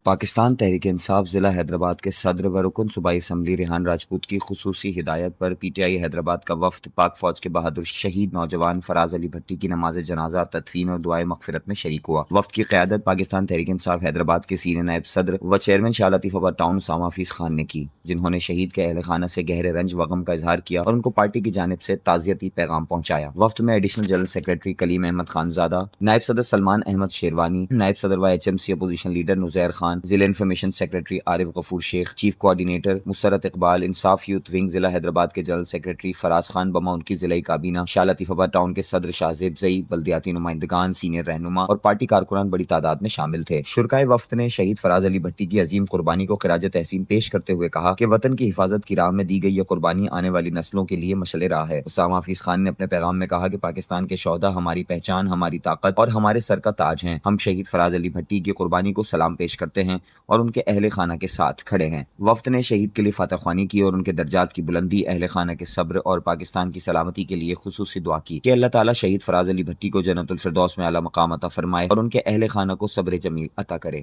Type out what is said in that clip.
پاکستان تحریک انصاف ضلع حیدرآباد کے صدر و رکن صوبائی اسمبلی ریحان راجپوت کی خصوصی ہدایت پر پی ٹی آئی حیدرآباد کا وفد پاک فوج کے بہادر شہید نوجوان فراز علی بھٹی کی نماز جنازہ تدفین اور دعائے مغفرت میں شریک ہوا۔ وفد کی قیادت پاکستان تحریک انصاف حیدرآباد کے سینئر نائب صدر و چیئرمین شاہ لطیف آباد ٹاؤن اسامہ حفیظ خان نے کی، جنہوں نے شہید کے اہل خانہ سے گہرے رنج و غم کا اظہار کیا اور ان کو پارٹی کی جانب سے تعزیتی پیغام پہنچایا۔ وفد میں additional general secretary Kaleem Ahmed Khanzada, نائب صدر سلمان احمد شیروانی، نائب صدر و H M C opposition leader Nazir Khan, ضلع انفارمیشن سیکریٹری عارف غفور شیخ، چیف کوآرڈینیٹر مسرت اقبال، انصاف یوتھ ونگ ضلع حیدرآباد کے جنرل سیکریٹری فراز خان بما، ان کی ضلعی کابینہ، شاہ لطیف آباد ٹاؤن کے صدر شاہ زیب زئی، بلدیاتی نمائندگان، سینئر رہنما اور پارٹی کارکنان بڑی تعداد میں شامل تھے۔ شرکائے وفد نے شہید فراز علی بھٹی کی عظیم قربانی کو خراج تحسین پیش کرتے ہوئے کہا کہ وطن کی حفاظت کی راہ میں دی گئی یہ قربانی آنے والی نسلوں کے لیے مشعل راہ ہے۔ اسامہ حفیظ خان نے اپنے پیغام میں کہا کہ پاکستان کے شہداء ہماری پہچان، ہماری طاقت اور ہمارے سر کا تاج ہیں۔ ہم شہید فراز علی بھٹی کی قربانی کو سلام پیش کرتے ہیں اور ان کے اہل خانہ کے ساتھ کھڑے ہیں۔ وفد نے شہید کے لیے فاتح خوانی کی اور ان کے درجات کی بلندی، اہل خانہ کے صبر اور پاکستان کی سلامتی کے لیے خصوصی دعا کی کہ اللہ تعالیٰ شہید فراز علی بھٹی کو جنت الفردوس میں اعلیٰ مقام عطا فرمائے اور ان کے اہل خانہ کو صبر جمیل عطا کرے۔